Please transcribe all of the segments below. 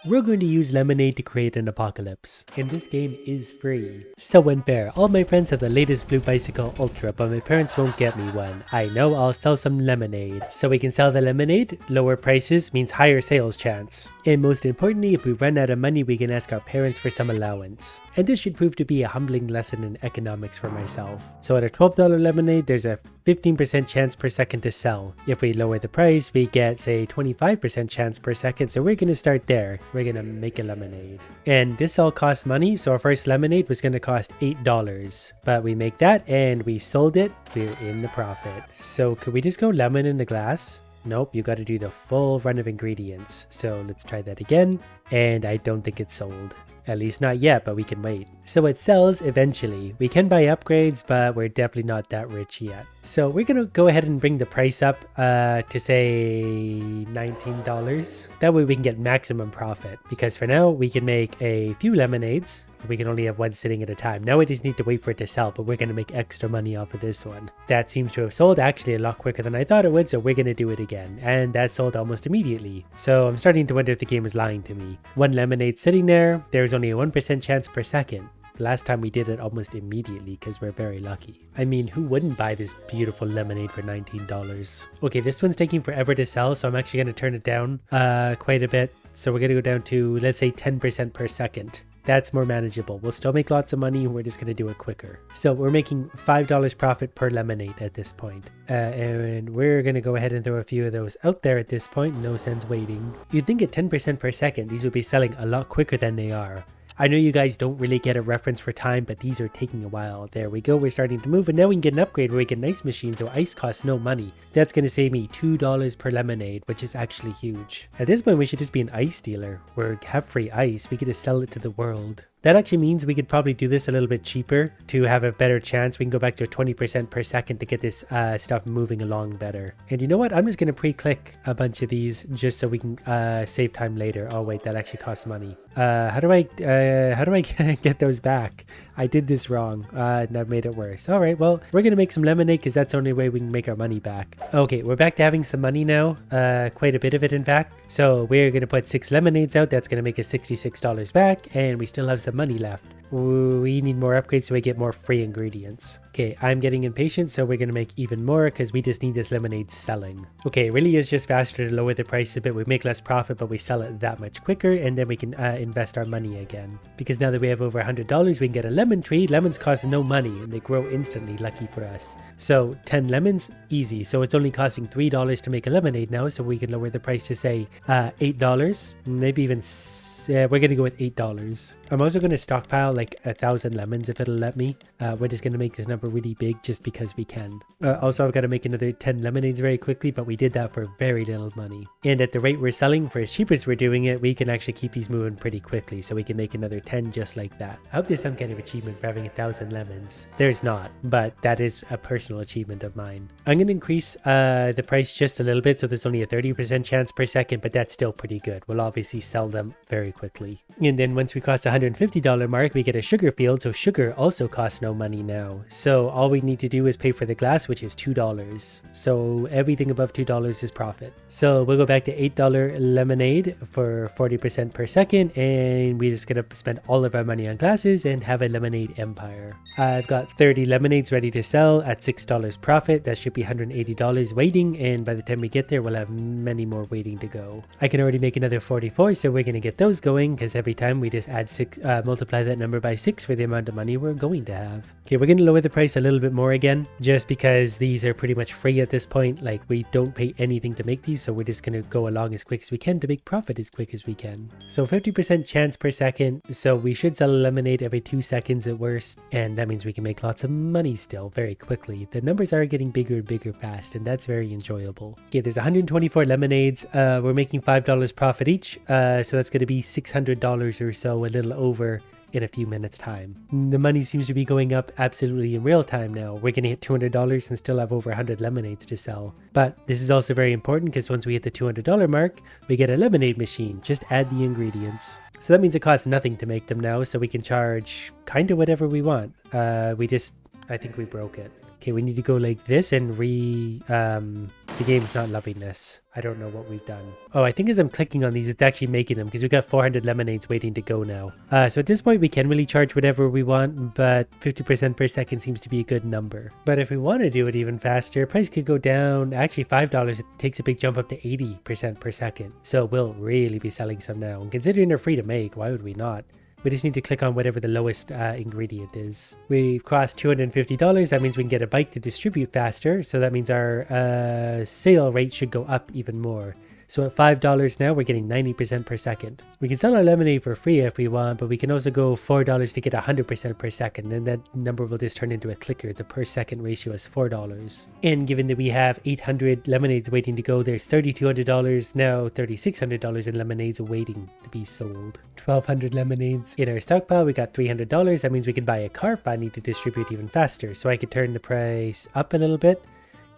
We're going to use lemonade to create an apocalypse, and this game is free. So unfair, all my friends have the latest Blue Bicycle Ultra, but my parents won't get me one. I know, I'll sell some lemonade. So we can sell the lemonade, lower prices means higher sales chance. And most importantly, if we run out of money, we can ask our parents for some allowance. And this should prove to be a humbling lesson in economics for myself. So at a $12 lemonade, there's a 15% chance per second to sell. If we lower the price, we get say 25% chance per second, so we're going to start there. We're going to make a lemonade. And this all costs money, so our first lemonade was going to cost $8. But we make that and we sold it, we're in the profit. So could we just go lemon in the glass? Nope, you got to do the full run of ingredients. So let's try that again, and I don't think it's sold. At least not yet, but we can wait. So it sells eventually. We can buy upgrades, but we're definitely not that rich yet. So we're going to go ahead and bring the price up to say $19. That way we can get maximum profit. Because for now, we can make a few lemonades. We can only have one sitting at a time. Now we just need to wait for it to sell, but we're going to make extra money off of this one. That seems to have sold actually a lot quicker than I thought it would, so we're going to do it again. And that sold almost immediately. So I'm starting to wonder if the game is lying to me. One lemonade sitting there, there's only a 1% chance per second. Last time we did it almost immediately because we're very lucky. I mean, who wouldn't buy this beautiful lemonade for $19? Okay, this one's taking forever to sell, so I'm actually going to turn it down quite a bit. So we're going to go down to, let's say, 10% per second. That's more manageable. We'll still make lots of money. We're just going to do it quicker. So we're making $5 profit per lemonade at this point. And we're going to go ahead and throw a few of those out there at this point. No sense waiting. You'd think at 10% per second, these would be selling a lot quicker than they are. I know you guys don't really get a reference for time, but these are taking a while. There we go, we're starting to move, and now we can get an upgrade where we get an ice machine, so ice costs no money. That's going to save me $2 per lemonade, which is actually huge. At this point, we should just be an ice dealer, where have free ice, we could just sell it to the world. That actually means we could probably do this a little bit cheaper to have a better chance. We can go back to 20% per second to get this stuff moving along better. And you know what? I'm just going to pre-click a bunch of these just so we can save time later. Oh wait, that actually costs money. How do I get those back? I did this wrong and I've made it worse. All right, well, we're going to make some lemonade because that's the only way we can make our money back. Okay, we're back to having some money now. Quite a bit of it, in fact. So we're going to put 6 lemonades out. That's going to make us $66 back, and we still have some money left. We need more upgrades so we get more free ingredients. Okay, I'm getting impatient, so we're going to make even more because we just need this lemonade selling. Okay, it really is just faster to lower the price a bit. We make less profit, but we sell it that much quicker, and then we can invest our money again. Because now that we have over $100, we can get a lemon tree. Lemons cost no money, and they grow instantly, lucky for us. So 10 lemons, easy. So it's only costing $3 to make a lemonade now, so we can lower the price to say $8. Maybe even, we're going to go with $8. I'm also going to stockpile like 1,000 lemons if it'll let me. We're just going to make this number really big just because we can. Also, I've got to make another 10 lemonades very quickly, but we did that for very little money. And at the rate we're selling, for as cheap as we're doing it, we can actually keep these moving pretty quickly, so we can make another 10 just like that. I hope there's some kind of achievement for having 1,000 lemons. There's not, but that is a personal achievement of mine. I'm going to increase the price just a little bit, so there's only a 30% chance per second, but that's still pretty good. We'll obviously sell them very quickly. And then once we cross the $150 mark, we get a sugar field, so sugar also costs no money now. So all we need to do is pay for the glass, which is $2. So everything above $2 is profit. So we'll go back to $8 lemonade for 40% per second, and we're just gonna spend all of our money on glasses and have a lemonade empire. I've got 30 lemonades ready to sell at $6 profit. That should be $180 waiting, and by the time we get there, we'll have many more waiting to go. I can already make another 44, so we're gonna get those going because every time we just add 6, multiply that number by 6 for the amount of money we're going to have. Okay, we're going to lower the price a little bit more again, just because these are pretty much free at this point. Like, we don't pay anything to make these, so we're just going to go along as quick as we can to make profit as quick as we can. So 50% chance per second, so we should sell a lemonade every 2 seconds at worst, and that means we can make lots of money still very quickly. The numbers are getting bigger and bigger fast, and that's very enjoyable. Okay, there's 124 lemonades. We're making $5 profit each, so that's going to be $600 or so, a little over, in a few minutes time. The money seems to be going up absolutely in real time now. We're gonna hit $200 and still have over 100 lemonades to sell. But this is also very important because once we hit the $200 mark, we get a lemonade machine. Just add the ingredients. So that means it costs nothing to make them now, so we can charge kind of whatever we want. I think we broke it. Okay, we need to go like this and The game's not loving this. I don't know what we've done. Oh, I think as I'm clicking on these, it's actually making them because we've got 400 lemonades waiting to go now. So at this point, we can really charge whatever we want, but 50% per second seems to be a good number. But if we want to do it even faster, price could go down. Actually, $5, it takes a big jump up to 80% per second. So we'll really be selling some now. And considering they're free to make, why would we not? We just need to click on whatever the lowest ingredient is. We've crossed $250. That means we can get a bike to distribute faster. So that means our sale rate should go up even more. So at $5 now, we're getting 90% per second. We can sell our lemonade for free if we want, but we can also go $4 to get 100% per second. And that number will just turn into a clicker. The per second ratio is $4. And given that we have 800 lemonades waiting to go, there's $3,200 now, $3,600 in lemonades waiting to be sold. 1,200 lemonades in our stockpile. We got $300. That means we can buy a car, but I need to distribute even faster. So I could turn the price up a little bit.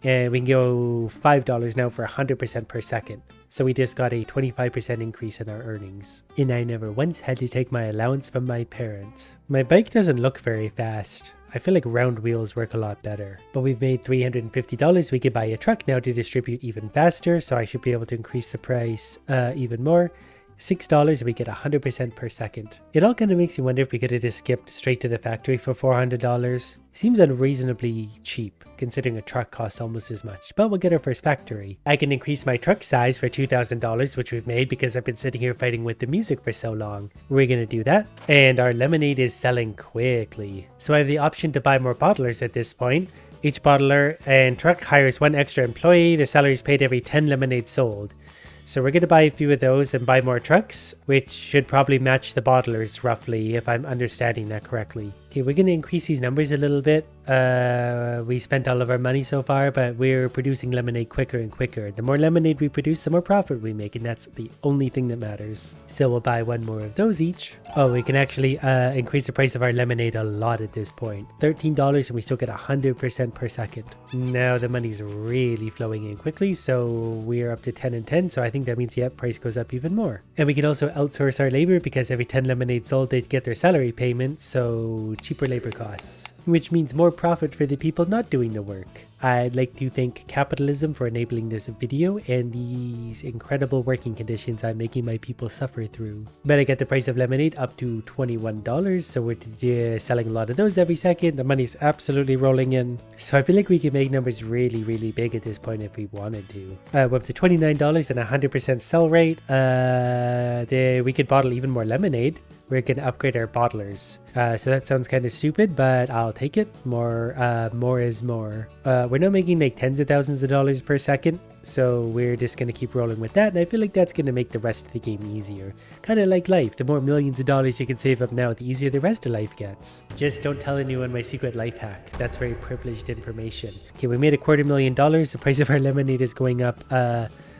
And we can go $5 now for 100% per second. So we just got a 25% increase in our earnings. And I never once had to take my allowance from my parents. My bike doesn't look very fast. I feel like round wheels work a lot better. But we've made $350. We could buy a truck now to distribute even faster. So I should be able to increase the price even more. $6, we get 100% per second. It all kind of makes me wonder if we could have just skipped straight to the factory for $400. Seems unreasonably cheap, considering a truck costs almost as much, but we'll get our first factory. I can increase my truck size for $2,000, which we've made because I've been sitting here fighting with the music for so long. We're gonna do that, and our lemonade is selling quickly. So I have the option to buy more bottlers at this point. Each bottler and truck hires one extra employee. The salary is paid every 10 lemonades sold. So we're going to buy a few of those and buy more trucks, which should probably match the bottlers roughly, if I'm understanding that correctly. Okay, we're going to increase these numbers a little bit. We spent all of our money so far, but we're producing lemonade quicker and quicker. The more lemonade we produce, the more profit we make, and that's the only thing that matters. So we'll buy one more of those each. Oh, we can actually increase the price of our lemonade a lot at this point. $13 and we still get 100% per second. Now the money's really flowing in quickly, so we're up to 10 and 10, so I think that means, yeah, price goes up even more. And we can also outsource our labor because every 10 lemonades sold, they'd get their salary payment, so cheaper labor costs, which means more profit for the people not doing the work. I'd like to thank capitalism for enabling this video and these incredible working conditions I'm making my people suffer through. But I got the price of lemonade up to $21, so we're selling a lot of those every second. The money's absolutely rolling in. So I feel like we can make numbers really, really big at this point if we wanted to. We're up to $29 and 100% sell rate. We could bottle even more lemonade. We're going to upgrade our bottlers. So that sounds kind of stupid, but I'll take it. More is more. We're not making like tens of thousands of dollars per second, so we're just going to keep rolling with that. And I feel like that's going to make the rest of the game easier. Kind of like life. The more millions of dollars you can save up now, the easier the rest of life gets. Just don't tell anyone my secret life hack. That's very privileged information. Okay, we made $250,000. The price of our lemonade is going up.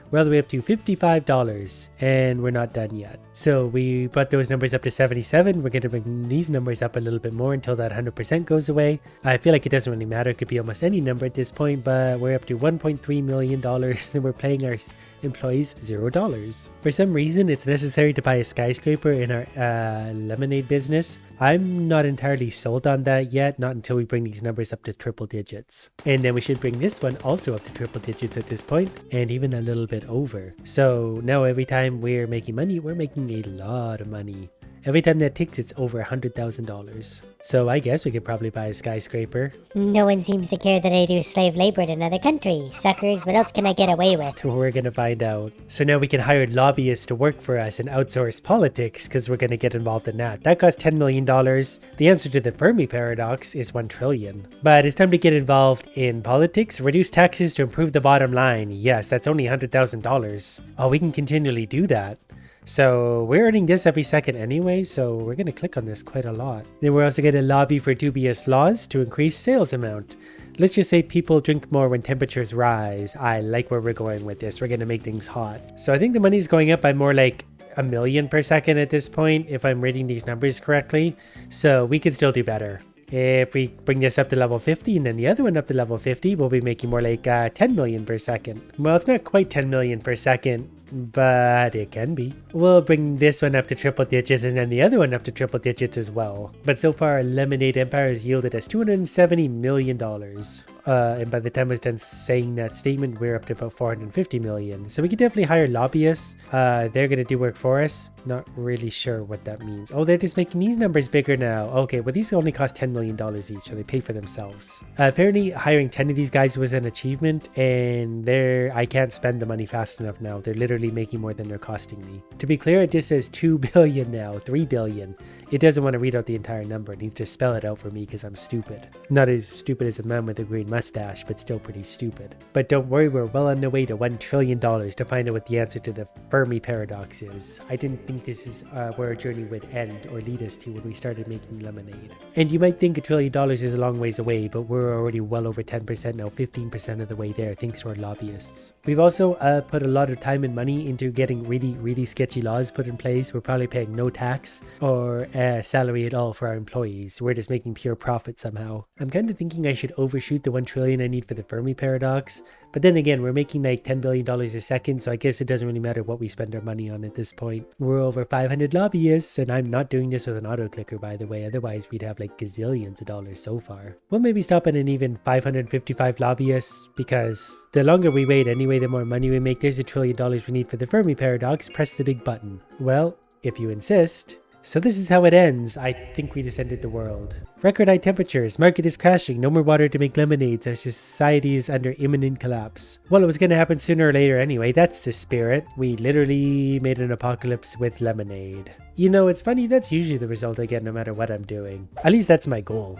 We're all the way up to $55 and we're not done yet. So we brought those numbers up to 77. We're going to bring these numbers up a little bit more until that 100% goes away. I feel like it doesn't really matter. It could be almost any number at this point, but we're up to $1.3 million and we're paying our employees $0. For some reason, it's necessary to buy a skyscraper in our lemonade business. I'm not entirely sold on that yet, not until we bring these numbers up to triple digits. And then we should bring this one also up to triple digits at this point, and even a little bit over. So now every time we're making money, we're making a lot of money. Every time that ticks, it's over $100,000. So I guess we could probably buy a skyscraper. No one seems to care that I do slave labor in another country. Suckers, what else can I get away with? We're gonna find out. So now we can hire lobbyists to work for us and outsource politics because we're gonna get involved in that. That costs $10 million. The answer to the Fermi paradox is 1 trillion. But it's time to get involved in politics. Reduce taxes to improve the bottom line. Yes, that's only $100,000. Oh, we can continually do that. So we're earning this every second anyway, so we're going to click on this quite a lot. Then we're also going to lobby for dubious laws to increase sales amount. Let's just say people drink more when temperatures rise. I like where we're going with this. We're going to make things hot. So I think the money's going up by more like 1 million per second at this point, if I'm reading these numbers correctly. So we could still do better. If we bring this up to level 50 and then the other one up to level 50, we'll be making more like 10 million per second. Well, it's not quite 10 million per second. but it can be. We'll bring this one up to triple digits and then the other one up to triple digits as well. But so far, Lemonade Empire has yielded us $270 million. And by the time I was done saying that statement, we're up to about 450 million. So we could definitely hire lobbyists. They're going to do work for us. Not really sure what that means. Oh, they're just making these numbers bigger now. Okay, well, these only cost $10 million each, so they pay for themselves. Apparently, hiring 10 of these guys was an achievement, and I can't spend the money fast enough now. They're literally making more than they're costing me. To be clear, it just says 2 billion now, 3 billion. It doesn't want to read out the entire number. It needs to spell it out for me because I'm stupid. Not as stupid as a man with a green mustache, but still pretty stupid. But don't worry, we're well on the way to $1 trillion to find out what the answer to the Fermi paradox is. I didn't think this is where our journey would end or lead us to when we started making lemonade. And you might think $1 trillion is a long ways away, but we're already well over 10% now, 15% of the way there, thanks to our lobbyists. We've also put a lot of time and money into getting really sketchy laws put in place. We're probably paying no tax or salary at all for our employees. We're just making pure profit somehow. I'm kind of thinking I should overshoot the $1 trillion I need for the Fermi paradox. But then again, we're making like $10 billion a second, so I guess it doesn't really matter what we spend our money on at this point. We're over 500 lobbyists, and I'm not doing this with an auto clicker, by the way. Otherwise, we'd have like gazillions of dollars so far. We'll maybe stop at an even 555 lobbyists, because the longer we wait anyway, the more money we make. There's $1 trillion we need for the Fermi paradox. Press the big button. Well, if you insist. So this is how it ends. I think we just ended the world. Record high temperatures, market is crashing, no more water to make lemonades, our society is under imminent collapse. Well, it was going to happen sooner or later anyway, that's the spirit. We literally made an apocalypse with lemonade. You know, it's funny, that's usually the result I get no matter what I'm doing. At least that's my goal.